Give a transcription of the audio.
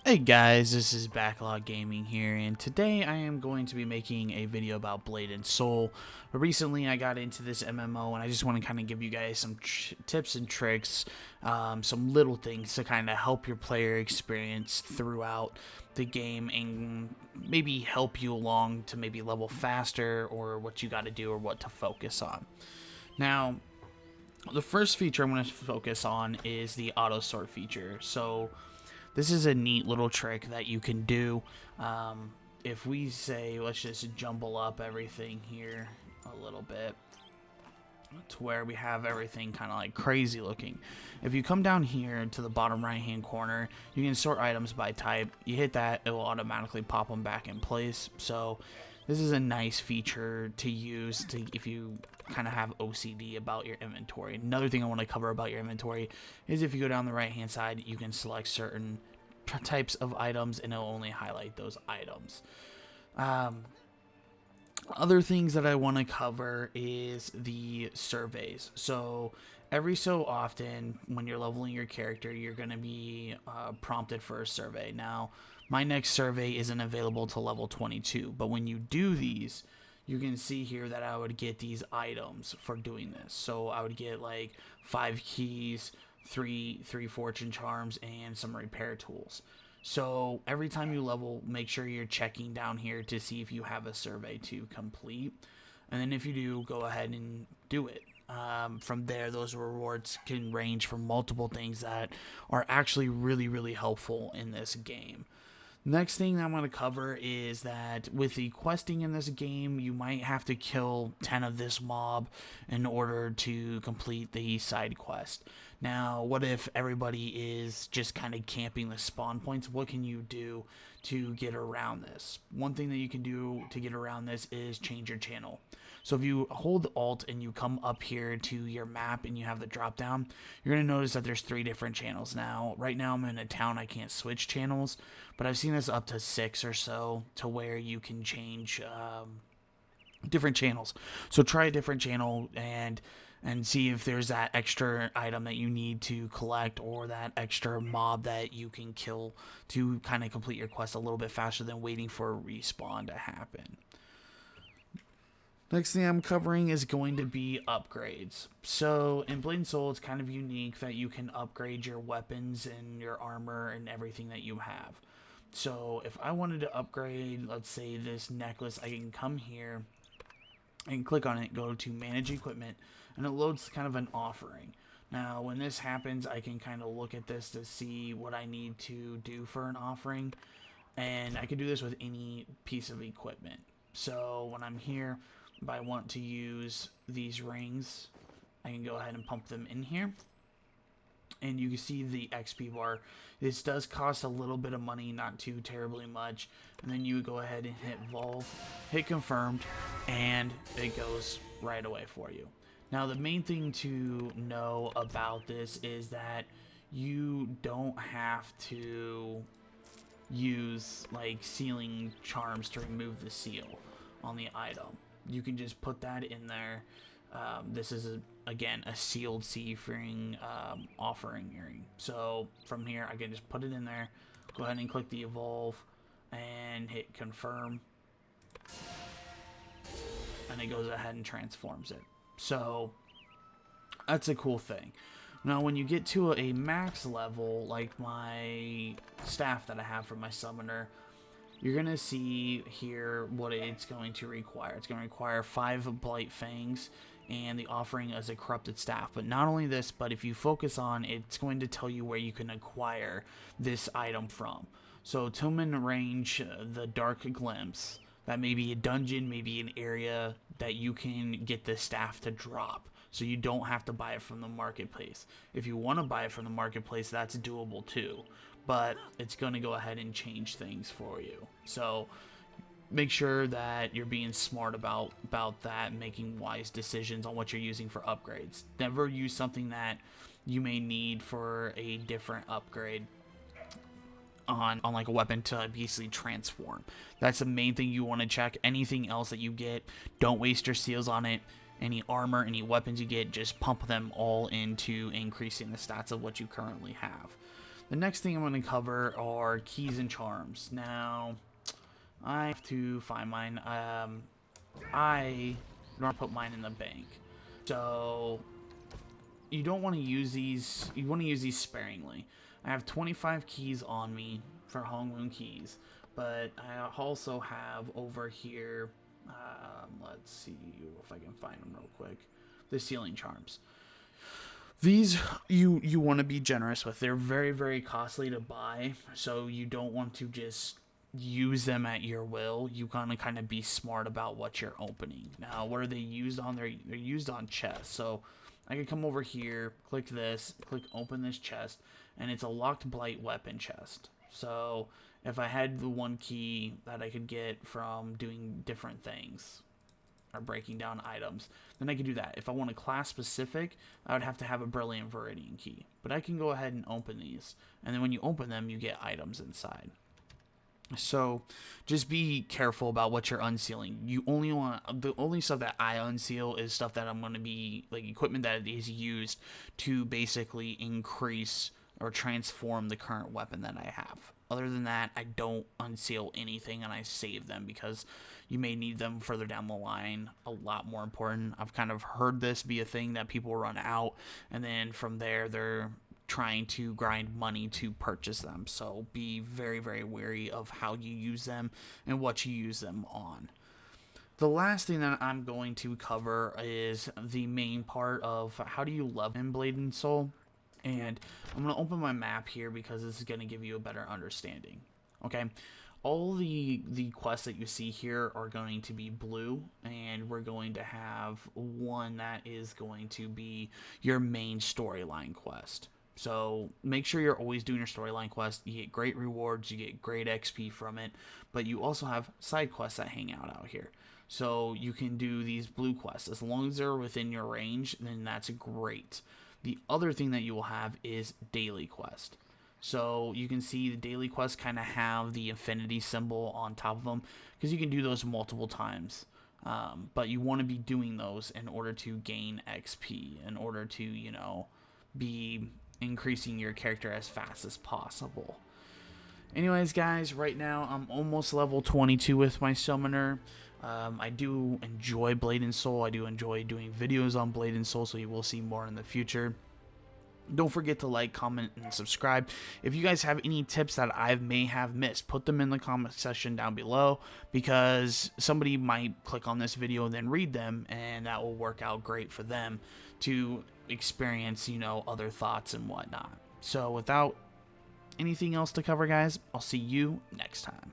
Hey guys, this is Backlog Gaming here, and today I am going to be making a video about Blade and Soul. Recently I got into this MMO and I just want to kind of give you guys some tips and tricks, some little things to kind of help your player experience throughout the game and maybe help you along to maybe level faster or what you got to do or what to focus on. Now, the first feature I'm going to focus on is the auto sort feature. So this is a neat little trick that you can do. If we say, let's just jumble up everything here a little bit to where we have everything kind of like crazy looking. If you come down here to the bottom right hand corner, you can sort items by type. You hit that, it will automatically pop them back in place. So this is a nice feature to use if you kind of have OCD about your inventory. Another thing I want to cover about your inventory is if you go down the right hand side, you can select certain types of items and it'll only highlight those items. Other things that I want to cover is the surveys. So every so often when you're leveling your character, you're going to be prompted for a survey. Now, my next survey isn't available to level 22, but when you do these, you can see here that I would get these items for doing this. So I would get like 5 keys, three fortune charms, and some repair tools. So every time you level, make sure you're checking down here to see if you have a survey to complete. And then if you do, go ahead and do it. From there, those rewards can range from multiple things that are actually really helpful in this game. Next thing I'm going to cover is that with the questing in this game, you might have to kill 10 of this mob in order to complete the side quest. Now, what if everybody is just kind of camping the spawn points? What can you do to get around this? One thing that you can do to get around this is change your channel. So if you hold Alt and you come up here to your map and you have the drop down, you're going to notice that there's 3 different channels. Now, right now I'm in a town, I can't switch channels, but I've seen this up to 6 or so to where you can change different channels. So try a different channel and see if there's that extra item that you need to collect or that extra mob that you can kill to kind of complete your quest a little bit faster than waiting for a respawn to happen. Next thing I'm covering is going to be upgrades. So in Blade and Soul, it's kind of unique that you can upgrade your weapons and your armor and everything that you have. So if I wanted to upgrade, let's say this necklace, I can come here and click on it, go to manage equipment, and it loads kind of an offering. Now when this happens, I can kind of look at this to see what I need to do for an offering, and I can do this with any piece of equipment. So when I'm here, if I want to use these rings, I can go ahead and pump them in here. And you can see the XP bar. This does cost a little bit of money, not too terribly much. And then you go ahead and hit Volve, hit confirmed, and it goes right away for you. Now the main thing to know about this is that you don't have to use like sealing charms to remove the seal on the item. You can just put that in there. This is again a sealed C-ring offering earring. So from here I can just put it in there, go ahead and click the evolve and hit confirm, and it goes ahead and transforms it. So that's a cool thing. Now when you get to a max level, like my staff that I have for my summoner, you're going to see here what it's going to require. It's going to require 5 Blight Fangs and the offering as a corrupted staff. But not only this, but if you focus on, it's going to tell you where you can acquire this item from. So Tillman Range, the Dark Glimpse, that may be a dungeon, maybe an area that you can get the staff to drop. So you don't have to buy it from the marketplace. If you want to buy it from the marketplace, that's doable too. But it's going to go ahead and change things for you. So make sure that you're being smart about that, making wise decisions on what you're using for upgrades. Never use something that you may need for a different upgrade on like a weapon to basically transform. That's the main thing you want to check. Anything else that you get, don't waste your seals on it. Any armor, any weapons you get, just pump them all into increasing the stats of what you currently have. The next thing I'm going to cover are keys and charms. Now, I have to find mine. I don't put mine in the bank. So, you don't want to use these. You want to use these sparingly. I have 25 keys on me for Hongmoon keys. But I also have over here, let's see if I can find them real quick, the ceiling charms. These you want to be generous with. They're very, very costly to buy, so you don't want to just use them at your will. You gotta kind of be smart about what you're opening. Now, what are they used on? They're used on chests. So I can come over here, click this, click open this chest, and it's a locked blight weapon chest. So if I had the one key that I could get from doing different things or breaking down items, then I could do that. If I want a class specific, I would have to have a Brilliant Viridian key. But I can go ahead and open these, and then when you open them, you get items inside. So just be careful about what you're unsealing. You only want, the only stuff that I unseal is stuff that I'm going to be, like, equipment that is used to basically increase or transform the current weapon that I have. Other than that, I don't unseal anything, and I save them because you may need them further down the line. A lot more important. I've kind of heard this be a thing that people run out, and then from there they're trying to grind money to purchase them. So be very, very wary of how you use them and what you use them on. The last thing that I'm going to cover is the main part of how do you level in Blade and Soul. And I'm going to open my map here because this is going to give you a better understanding. Okay, all the quests that you see here are going to be blue, and we're going to have one that is going to be your main storyline quest. So make sure you're always doing your storyline quest. You get great rewards, you get great XP from it, but you also have side quests that hang out here. So you can do these blue quests. As long as they're within your range, then that's great. The other thing that you will have is daily quest. So you can see the daily quests kind of have the infinity symbol on top of them because you can do those multiple times. But you want to be doing those in order to gain XP, in order to, you know, be increasing your character as fast as possible. Anyways, guys, right now I'm almost level 22 with my summoner. I do enjoy Blade and Soul. I do enjoy doing videos on Blade and Soul, so you will see more in the future. Don't forget to like, comment, and subscribe. If you guys have any tips that I may have missed, put them in the comment section down below, because somebody might click on this video and then read them, and that will work out great for them to experience, you know, other thoughts and whatnot. So without anything else to cover, guys, I'll see you next time.